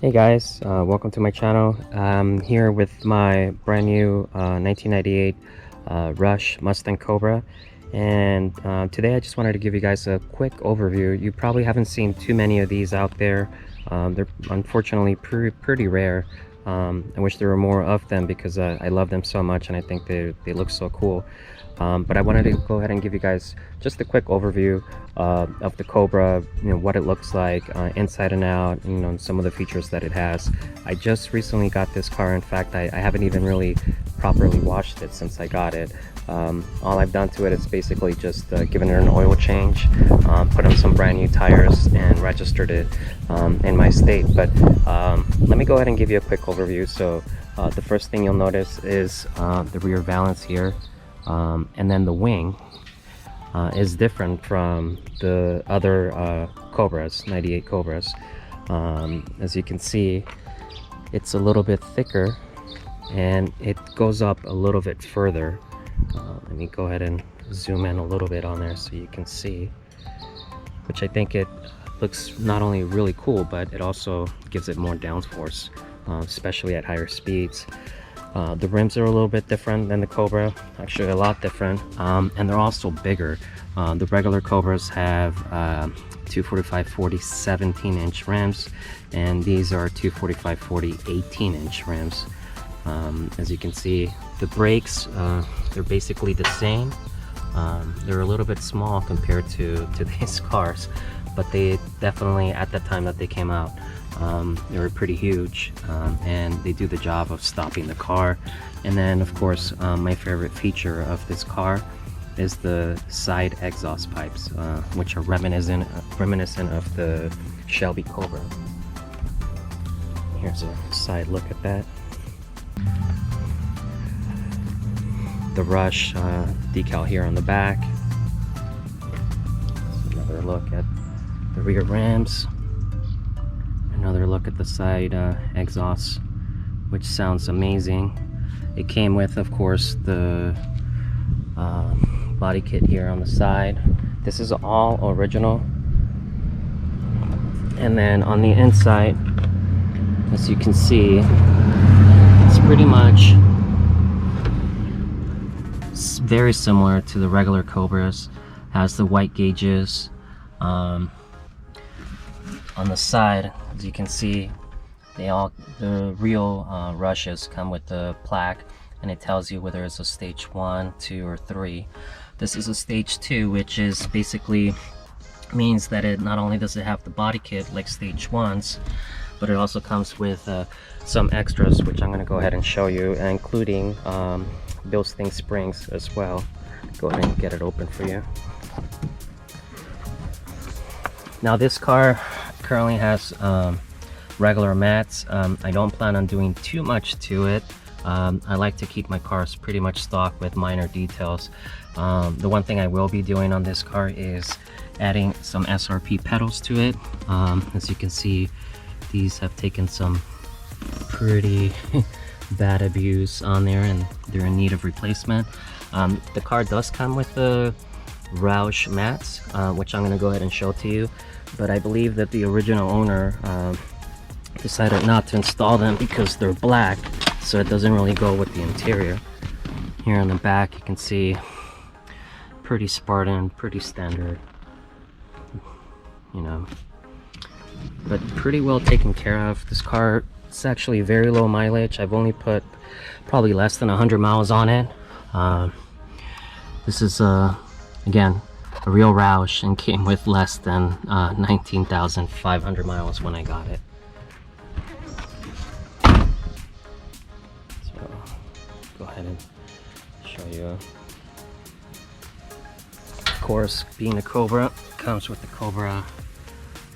Hey guys, welcome to my channel. I'm here with my brand new 1998 Roush Mustang Cobra, and today I just wanted to give you guys a quick overview. You probably haven't seen too many of these out there. They're unfortunately pretty rare. I wish there were more of them because I love them so much and I think they look so cool. But I wanted to go ahead and give you guys just a quick overview of the Cobra, what it looks like inside and out, some of the features that it has. I just recently got this car. In fact, I haven't even really properly washed it since I got it. All I've done to it is basically just given it an oil change, put on some brand new tires, and registered it in my state. But let me go ahead and give you a quick overview. So the first thing you'll notice is the rear valance here. And then the wing is different from the other Cobras, 98 Cobras. As you can see, it's a little bit thicker and it goes up a little bit further. Let me go ahead and zoom in a little bit on there so you can see, which I think it looks not only really cool, but it also gives it more downforce, especially at higher speeds. The rims are a little bit different than the Cobra, actually a lot different, and they're also bigger. The regular Cobras have 245/40 17-inch rims, and these are 245/40 18-inch rims. As you can see, the brakes, they're basically the same. They're a little bit small compared to these cars, but they definitely, at the time that they came out, they were pretty huge, and they do the job of stopping the car. And then of course, my favorite feature of this car is the side exhaust pipes, which are reminiscent of the Shelby Cobra. Here's a side look at that. The Roush decal here on the back. Another look at the rear rims. Another look at the side exhaust, which sounds amazing. It came with, of course, the body kit here on the side. This is all original. And then on the inside, as you can see, it's pretty much very similar to the regular Cobras. Has the white gauges. On the side, as you can see, the real Roushes come with the plaque, and it tells you whether it's a stage 1, 2, or 3. This is a stage 2, which is basically means that it not only does it have the body kit like stage 1s, but it also comes with some extras, which I'm going to go ahead and show you, including Bilstein springs as well. Go ahead and get it open for you. Now this car currently has regular mats. I don't plan on doing too much to it. I like to keep my cars pretty much stock with minor details. The one thing I will be doing on this car is adding some SRP pedals to it. As you can see, these have taken some pretty bad abuse on there, and they're in need of replacement. The car does come with the Roush Mats, which I'm going to go ahead and show to you, but I believe that the original owner decided not to install them because they're black, so it doesn't really go with the interior. Here on the back you can see pretty Spartan, pretty standard, but pretty well taken care of. This car, it's actually very low mileage. I've only put probably less than 100 miles on it. This is again a real Roush, and came with less than 19,500 miles when I got it. So go ahead and show you. Of course, being a Cobra, comes with the Cobra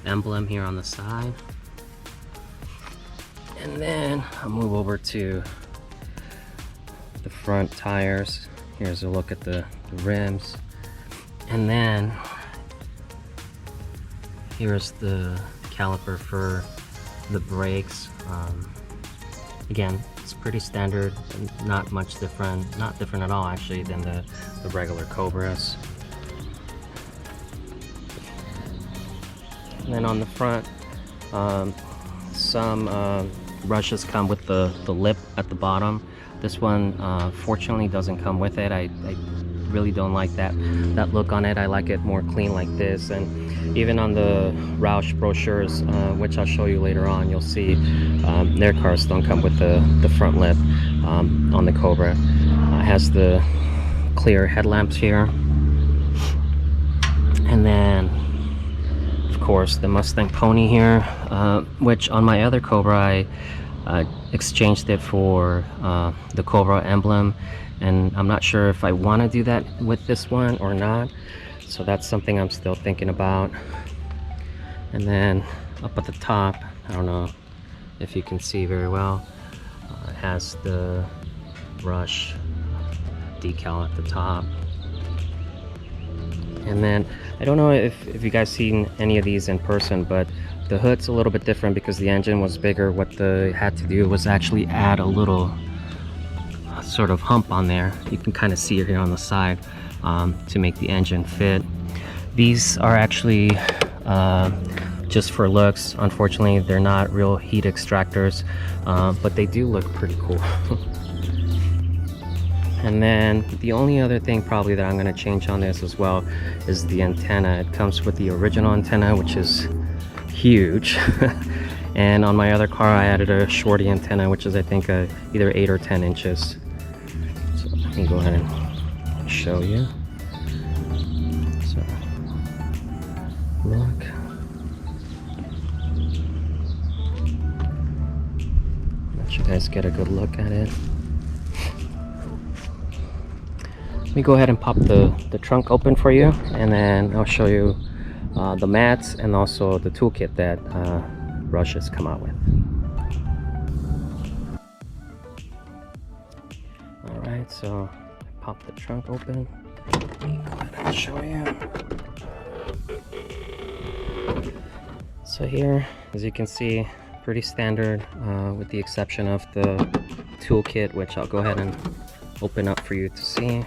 emblem here on the side. And then I'll move over to the front tires. Here's a look at the rims. And then here's the caliper for the brakes. Again, it's pretty standard, not much different, not different at all actually than the regular Cobras. And then on the front, Some Rushes come with the lip at the bottom. This one fortunately doesn't come with it. I really don't like that look on it. I like it more clean like this. And even on the Roush brochures, which I'll show you later on, you'll see their cars don't come with the front lip on the Cobra. It has the clear headlamps here, and then of course the Mustang Pony here, which on my other Cobra I exchanged it for the Cobra emblem, and I'm not sure if I want to do that with this one or not, so that's something I'm still thinking about. And then up at the top, I don't know if you can see very well, it has the Roush decal at the top. And then I don't know if you guys seen any of these in person, but the hood's a little bit different because the engine was bigger. What they had to do was actually add a little sort of hump on there. You can kind of see it here on the side to make the engine fit. These are actually just for looks. Unfortunately, they're not real heat extractors, but they do look pretty cool. And then the only other thing probably that I'm going to change on this as well is the antenna. It comes with the original antenna, which is huge. And on my other car I added a shorty antenna, which is I think either 8 or 10 inches. So let me go ahead and show you. So look. Let you guys get a good look at it. Let me go ahead and pop the trunk open for you, and then I'll show you the mats and also the toolkit that Roush has come out with. Alright, so I pop the trunk open. Let me go ahead and show you. So here, as you can see, pretty standard with the exception of the toolkit, which I'll go ahead and open up for you to see.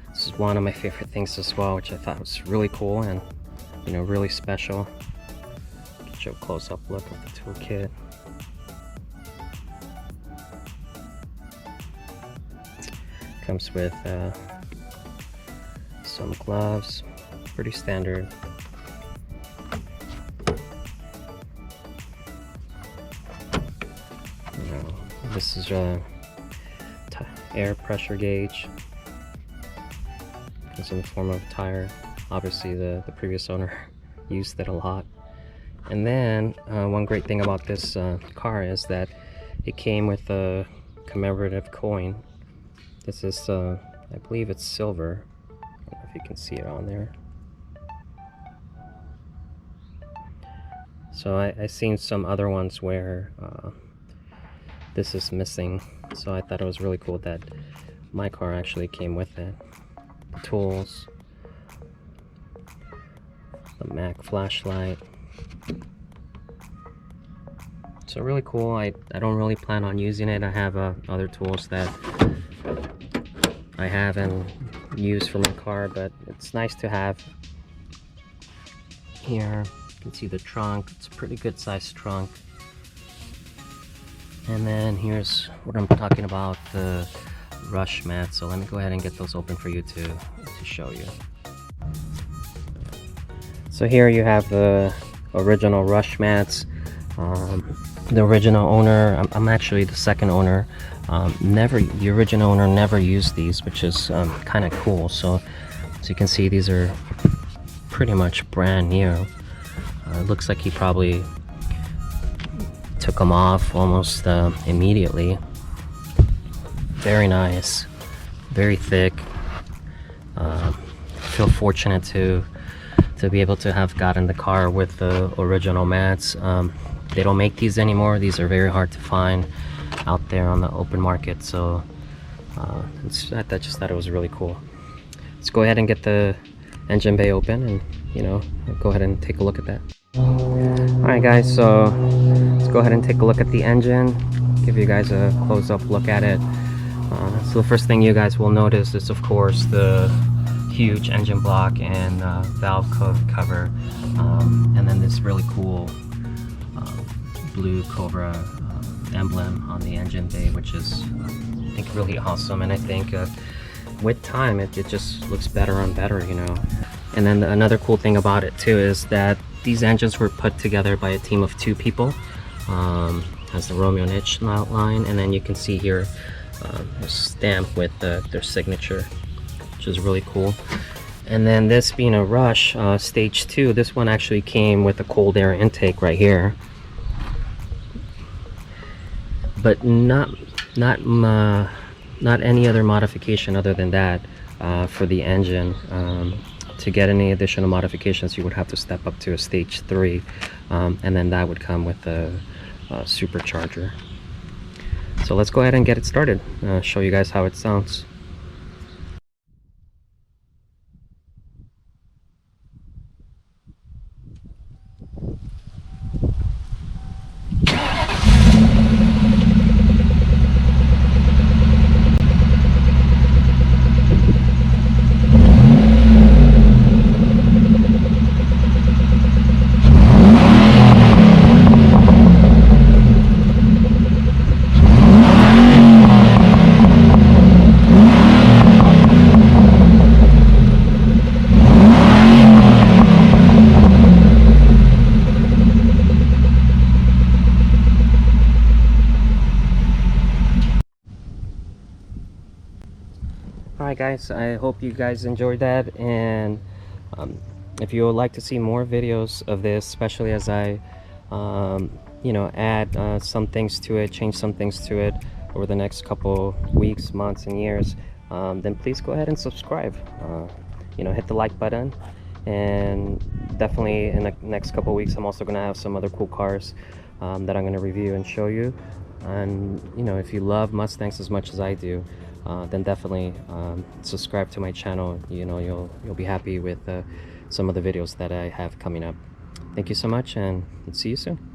This is one of my favorite things as well, which I thought was really cool and, you know, really special. Get you a close-up look at the toolkit. Comes with some gloves, pretty standard. This is a air pressure gauge. It's in the form of a tire. Obviously the previous owner used it a lot. And then one great thing about this car is that it came with a commemorative coin. This is I believe it's silver. I don't know if you can see it on there. So I seen some other ones where this is missing, so I thought it was really cool that my car actually came with it. The tools, the Mac flashlight. So really cool. I don't really plan on using it. I have other tools that I have and use for my car, but it's nice to have. Here you can see the trunk. It's a pretty good sized trunk. And then here's what I'm talking about, the Roush Mats. So let me go ahead and get those open for you to show you. So here you have the original Roush Mats. The original owner, I'm actually the second owner. The original owner never used these, which is kind of cool. So as you can see, these are pretty much brand new. It looks like he probably took them off almost immediately. Very nice, very thick. Feel fortunate to be able to have gotten the car with the original mats. They don't make these anymore. These are very hard to find out there on the open market, so I just thought it was really cool. Let's go ahead and get the engine bay open and, you know, go ahead and take a look at that. Alright guys, so let's go ahead and take a look at the engine, give you guys a close-up look at it. So the first thing you guys will notice is, of course, the huge engine block and valve cover, and then this really cool blue Cobra emblem on the engine bay, which is I think really awesome. And I think with time it just looks better and better, you know. And then another cool thing about it too is that these engines were put together by a team of 2 people. Has the Romeo and Hitch line, and then you can see here a stamp with their signature, which is really cool. And then this being a Roush Stage 2, this one actually came with a cold air intake right here, but not any other modification other than that for the engine. To get any additional modifications, you would have to step up to a Stage 3, and then that would come with the supercharger. So let's go ahead and get it started. Show you guys how it sounds. Alright guys, I hope you guys enjoyed that, and if you would like to see more videos of this, especially as I you know, add some things to it, change some things to it over the next couple weeks, months and years, then please go ahead and subscribe. You know, hit the like button, and definitely in the next couple weeks I'm also going to have some other cool cars that I'm going to review and show you. And you know, if you love Mustangs as much as I do, then definitely subscribe to my channel. You know, you'll be happy with some of the videos that I have coming up. Thank you so much, and see you soon.